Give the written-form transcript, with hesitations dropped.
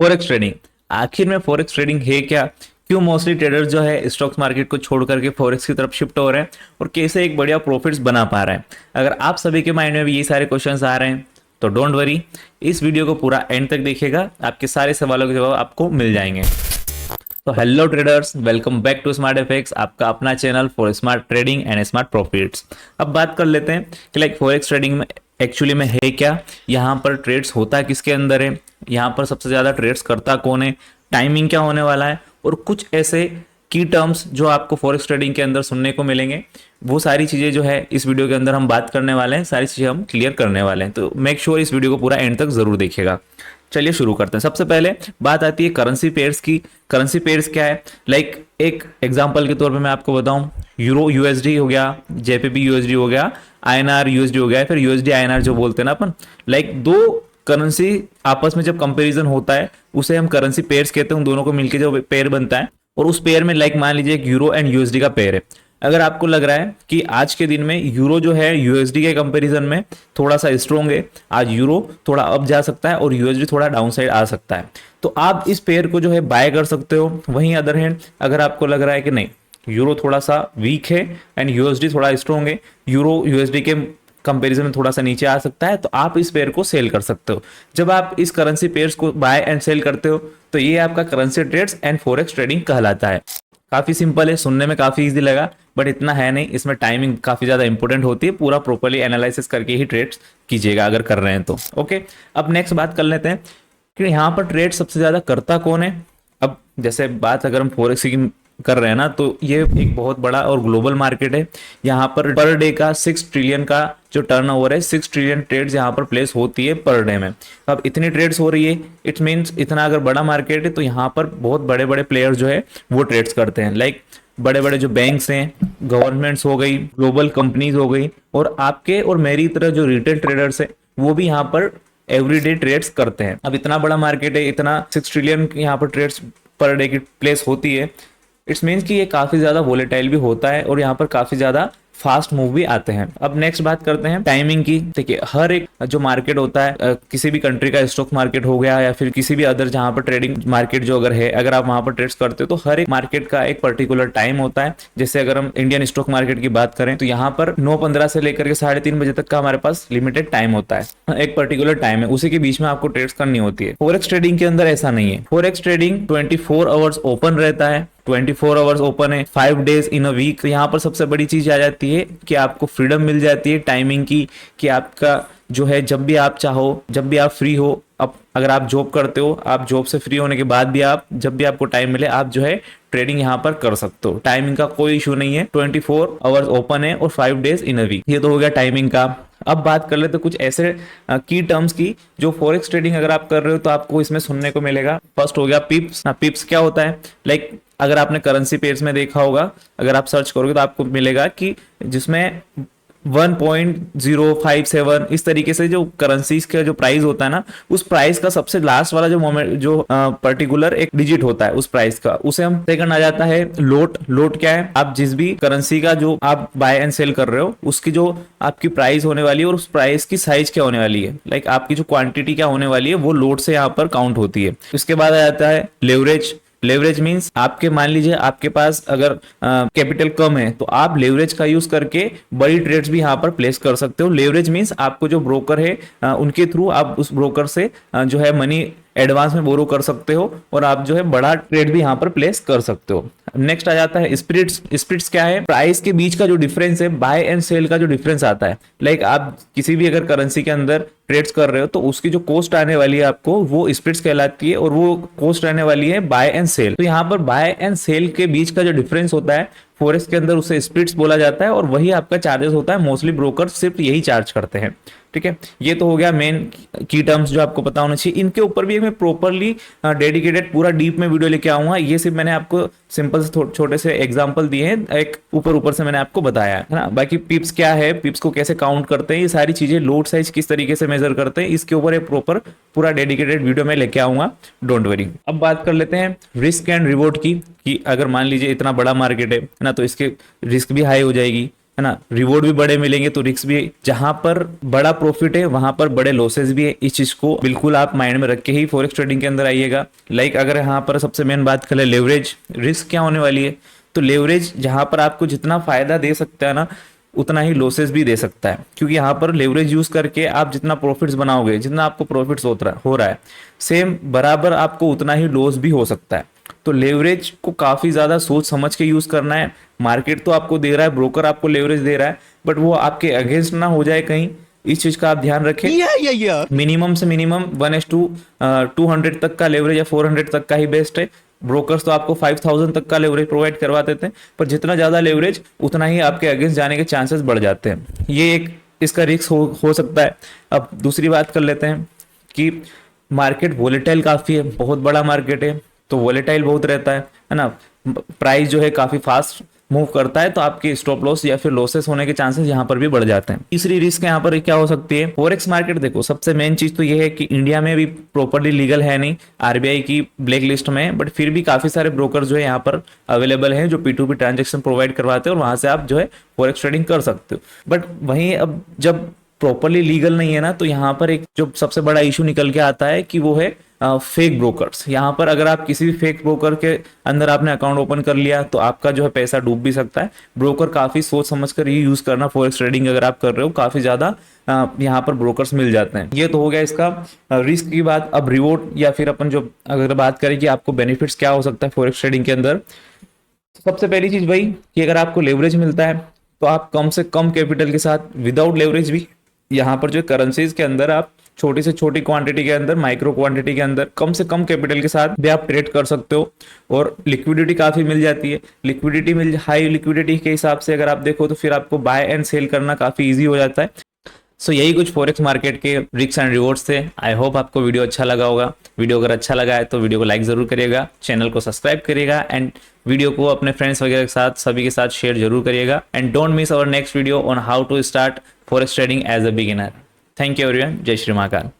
Forex trading, आखिर में forex trading है क्या? क्यों मोस्टली ट्रेडर्स जो है स्टॉक्स मार्केट को छोड़ करके फॉरेक्स की तरफ शिफ्ट हो रहे हैं और कैसे एक बढ़िया प्रॉफिट्स बना पा रहे हैं? अगर आप सभी के माइंड में भी ये सारे क्वेश्चंस आ रहे हैं तो डोंट वरी, इस वीडियो को पूरा एंड तक देखिएगा, आपके सारे सवालों के जवाब आपको मिल जाएंगे। तो hello traders, welcome back to smart FX, आपका अपना channel for smart trading and smart profits. अब बात कर लेते हैं कि लाइक फॉरेक्स ट्रेडिंग में एक्चुअली में है क्या, यहाँ पर ट्रेड्स होता किसके अंदर है, यहाँ पर सबसे ज़्यादा ट्रेड्स करता कौन है, टाइमिंग क्या होने वाला है, और कुछ ऐसे की टर्म्स जो आपको फॉरेक्स ट्रेडिंग के अंदर सुनने को मिलेंगे। वो सारी चीज़ें जो है इस वीडियो के अंदर हम बात करने वाले हैं, सारी चीज़ें हम क्लियर करने वाले हैं, तो मेक श्योर इस वीडियो को पूरा एंड तक ज़रूर देखिएगा। चलिए शुरू करते हैं। सबसे पहले बात आती है करेंसी पेयर्स की। करेंसी पेयर्स क्या है? लाइक एक एग्जांपल के तौर पे मैं आपको बताऊं, यूरो यूएसडी हो गया, जेपीबी यूएसडी हो गया, आईएनआर यूएसडी हो गया, फिर यूएसडी आईएनआर जो बोलते हैं ना अपन, लाइक दो करेंसी आपस में जब कंपैरिजन होता है उसे हम करेंसी पेयर्स कहते हैं। उन दोनों को मिलकर जो पेयर बनता है, और उस पेयर में लाइक मान लीजिए एक यूरो एंड यूएसडी का पेयर है। अगर आपको लग रहा है कि आज के दिन में यूरो जो है यूएसडी के कंपैरिजन में थोड़ा सा स्ट्रॉन्ग है, आज यूरो थोड़ा अप जा सकता है और यूएसडी थोड़ा डाउन साइड आ सकता है, तो आप इस पेयर को जो है बाय कर सकते हो। वहीं अदर हैंड अगर आपको लग रहा है कि नहीं, यूरो थोड़ा सा वीक है एंड यूएसडी थोड़ा स्ट्रॉन्ग है, यूरो यूएसडी के कंपैरिजन में थोड़ा सा नीचे आ सकता है, तो आप इस पेयर को सेल कर सकते हो। जब आप इस करेंसी पेयर्स को बाय एंड सेल करते हो तो ये आपका currency trades and forex trading कहलाता है। काफी सिंपल है, सुनने में काफी इजी लगा, बट इतना है नहीं। इसमें टाइमिंग काफी ज्यादा इंपॉर्टेंट होती है, पूरा प्रॉपर्ली एनालिसिस करके ही ट्रेड्स कीजिएगा अगर कर रहे हैं तो। ओके, अब नेक्स्ट बात कर लेते हैं कि यहाँ पर ट्रेड सबसे ज्यादा करता कौन है। अब जैसे बात अगर हम फॉरेक्स की कर रहे हैं ना, तो ये एक बहुत बड़ा और ग्लोबल मार्केट है। यहाँ पर डे का 6 ट्रिलियन का जो टर्नओवर है, 6 ट्रिलियन ट्रेड्स यहाँ पर प्लेस होती है पर डे में। अब इतनी ट्रेड्स हो रही है, इट मीन्स इतना अगर बड़ा मार्केट है तो यहाँ पर बहुत बड़े बड़े प्लेयर्स जो है वो ट्रेड्स करते हैं। लाइक बड़े बड़े जो बैंक्स हैं, गवर्नमेंट्स हो गई, ग्लोबल कंपनीज हो गई, और आपके और मेरी तरह जो रिटेल ट्रेडर्स है वो भी यहाँ पर एवरीडे ट्रेड्स करते हैं। अब इतना बड़ा मार्केट है, इतना 6 ट्रिलियन यहाँ पर ट्रेड्स पर डे की प्लेस होती है, इट्स मीन्स कि ये काफी ज्यादा वोलेटाइल भी होता है और यहाँ पर काफी ज्यादा फास्ट मूव भी आते हैं। अब नेक्स्ट बात करते हैं टाइमिंग की। देखिए, हर एक जो मार्केट होता है, किसी भी कंट्री का स्टॉक मार्केट हो गया या फिर किसी भी अदर जहां पर ट्रेडिंग मार्केट जो अगर है, अगर आप वहां पर ट्रेड्स करते हो तो हर एक मार्केट का एक पर्टिकुलर टाइम होता है। जैसे अगर हम इंडियन स्टॉक मार्केट की बात करें तो यहाँ पर 9:15 से लेकर के 3:30 बजे तक का हमारे पास लिमिटेड टाइम होता है, एक पर्टिकुलर टाइम है, उसी के बीच में आपको ट्रेड्स करनी होती है। फॉरेक्स ट्रेडिंग के अंदर ऐसा नहीं है। फॉरेक्स ट्रेडिंग 24 आवर्स ओपन रहता है, 24 आवर्स ओपन है, 5 डेज इन अ वीक। तो यहाँ पर सबसे बड़ी चीज आ जाती है कि आपको फ्रीडम मिल जाती है टाइमिंग की, कि आपका जो है जब भी आप चाहो, जब भी आप फ्री हो। अब अगर आप जॉब करते हो, आप जॉब से फ्री होने के बाद भी आप जब भी आपको टाइम मिले आप जो है ट्रेडिंग यहाँ पर कर सकते हो। टाइमिंग का कोई इशू नहीं है, 24 आवर्स ओपन है और 5 डेज इन अ वीक। ये तो हो गया टाइमिंग का। अब बात कर लेते कुछ ऐसे की टर्म्स की जो फॉरेक्स ट्रेडिंग अगर आप कर रहे हो तो आपको इसमें सुनने को मिलेगा। फर्स्ट हो गया पिप्स। पिप्स क्या होता है? लाइक अगर आपने करेंसी पेयर्स में देखा होगा, अगर आप सर्च करोगे तो आपको मिलेगा कि जिसमें 1.057 इस तरीके से जो करेंसीज का जो प्राइस होता है ना, उस प्राइस का सबसे लास्ट वाला जो मोमेंट, जो पर्टिकुलर एक डिजिट होता है उस प्राइस का, उसे हम सेकंड आ जाता है लोट। लोट क्या है? आप जिस भी करेंसी का जो आप बाय एंड सेल कर रहे हो उसकी जो आपकी प्राइस होने वाली है और उस प्राइस की साइज क्या होने वाली है, लाइक आपकी जो क्वांटिटी क्या होने वाली है, वो लोट से यहाँ पर काउंट होती है। इसके बाद आ जाता है लेवरेज। लेवरेज मींस आपके, मान लीजिए आपके पास अगर कैपिटल कम है तो आप लेवरेज का यूज करके बड़ी ट्रेड्स भी यहाँ पर प्लेस कर सकते हो। लेवरेज मींस आपको जो ब्रोकर है उनके थ्रू आप उस ब्रोकर से जो है मनी एडवांस में बोरो कर सकते हो और आप जो है बड़ा ट्रेड भी यहाँ पर प्लेस कर सकते हो। नेक्स्ट आ जाता है स्प्रिट्स। स्प्रिट्स क्या है? प्राइस के बीच का जो डिफरेंस है, बाय एंड सेल का जो डिफरेंस आता है। लाइक आप किसी भी अगर करेंसी के अंदर ट्रेड्स कर रहे हो तो उसकी जो कॉस्ट आने वाली है आपको, वो स्प्रिट्स कहलाती है, और वो कॉस्ट रहने वाली है बाय एंड सेल। तो यहाँ पर बाय एंड सेल के बीच का जो डिफरेंस होता है फॉरेक्स के अंदर उसे स्प्रिट्स बोला जाता है, और वही आपका चार्जेस होता है। मोस्टली ब्रोकर सिर्फ यही चार्ज करते हैं। ठीक है, ये तो हो गया मेन की टर्म्स जो आपको पता होना चाहिए। इनके ऊपर भी मैं प्रॉपरली डेडिकेटेड पूरा डीप में वीडियो लेके आऊंगा। ये सिर्फ मैंने आपको सिंपल से छोटे से एग्जांपल दिए हैं, एक ऊपर से मैंने आपको बताया है ना। बाकी पिप्स क्या है, पिप्स को कैसे काउंट करते हैं, ये सारी चीजें, लोड साइज किस तरीके से मेजर करते हैं, इसके ऊपर एक प्रॉपर पूरा डेडिकेटेड वीडियो में लेके आऊंगा, डोंट वरी। अब बात कर लेते हैं रिस्क एंड रिवॉर्ड की, कि अगर मान लीजिए इतना बड़ा मार्केट है ना, तो इसके रिस्क भी हाई हो जाएगी, है ना, रिवॉर्ड भी बड़े मिलेंगे तो रिस्क भी, जहां पर बड़ा प्रॉफिट है वहां पर बड़े लॉसेस भी है। इस चीज को बिल्कुल आप माइंड में रख के ही फॉरेक्स ट्रेडिंग के अंदर आइएगा। लाइक अगर यहाँ पर सबसे मेन बात करें लेवरेज, रिस्क क्या होने वाली है, तो लेवरेज जहां पर आपको जितना फायदा दे सकता है ना उतना ही लॉसेस भी दे सकता है, क्योंकि यहाँ पर लेवरेज यूज करके आप जितना प्रॉफिट्स बनाओगे, जितना आपको प्रॉफिट्स हो रहा है सेम बराबर आपको उतना ही लॉस भी हो सकता है। तो लेवरेज को काफी ज्यादा सोच समझ के यूज करना है। मार्केट तो आपको दे रहा है, ब्रोकर आपको लेवरेज दे रहा है, बट वो आपके अगेंस्ट ना हो जाए कहीं, इस चीज का आप ध्यान रखें। मिनिमम से मिनिमम 1:200 तक का लेवरेज या 400 तक का ही बेस्ट है। ब्रोकर्स तो आपको 5000 तक का लेवरेज प्रोवाइड करवा देते हैं, पर जितना ज्यादा लेवरेज उतना ही आपके अगेंस्ट जाने के चांसेस बढ़ जाते हैं। ये एक इसका रिस्क हो सकता है। अब दूसरी बात कर लेते हैं कि मार्केट वोलेटाइल काफी है, बहुत बड़ा मार्केट है, तो वोलेटाइल बहुत रहता है ना, प्राइस जो है काफी फास्ट मूव करता है, तो आपके स्टॉप लॉस या फिर लॉसेस होने के चांसेस यहाँ पर भी बढ़ जाते हैं। तीसरी रिस्क यहाँ पर क्या हो सकती है, फॉरेक्स मार्केट देखो सबसे मेन चीज तो ये है कि इंडिया में भी प्रॉपरली लीगल है नहीं, आरबीआई की ब्लैक लिस्ट में है, बट फिर भी काफी सारे ब्रोकर जो है यहाँ पर अवेलेबल हैं जो P2P ट्रांजेक्शन प्रोवाइड करवाते हैं और वहां से आप जो है फॉरेक्स ट्रेडिंग कर सकते हो। बट वहीं अब जब प्रॉपरली लीगल नहीं है ना, तो यहाँ पर एक जो सबसे बड़ा इशू निकल के आता है कि वो है फेक ब्रोकर्स। यहाँ पर अगर आप किसी भी फेक ब्रोकर के अंदर आपने अकाउंट ओपन कर लिया तो आपका जो है पैसा डूब भी सकता है। ब्रोकर काफी सोच समझ कर ये यूज करना, फॉरेक्स ट्रेडिंग अगर आप कर रहे हो काफी ज्यादा यहाँ पर ब्रोकर्स मिल जाते हैं। ये तो हो गया इसका रिस्क की बात। अब रिवॉर्ड या फिर अपन जो अगर बात करें कि आपको बेनिफिट्स क्या हो सकता है फॉरेक्स ट्रेडिंग के अंदर, सबसे पहली चीज भाई कि अगर आपको लेवरेज मिलता है तो आप कम से कम कैपिटल के साथ विदाउट लेवरेज भी यहाँ पर जो करेंसीज के अंदर आप छोटी से छोटी क्वांटिटी के अंदर, माइक्रो क्वांटिटी के अंदर कम से कम कैपिटल के साथ भी आप ट्रेड कर सकते हो और लिक्विडिटी काफी मिल जाती है। हाई लिक्विडिटी के हिसाब से अगर आप देखो तो फिर आपको बाय एंड सेल करना काफी इजी हो जाता है। सो यही कुछ फॉरेक्स मार्केट के रिस्क एंड रिवॉर्ड्स थे। आई होप आपको वीडियो अच्छा लगा होगा। वीडियो अगर अच्छा लगा है तो वीडियो को लाइक जरूर करिएगा, चैनल को सब्सक्राइब करिएगा एंड वीडियो को अपने फ्रेंड्स वगैरह के साथ सभी के साथ शेयर जरूर करिएगा। And don't miss our next video on how to start forex trading as a beginner. Thank you everyone. जय श्री महाकाल।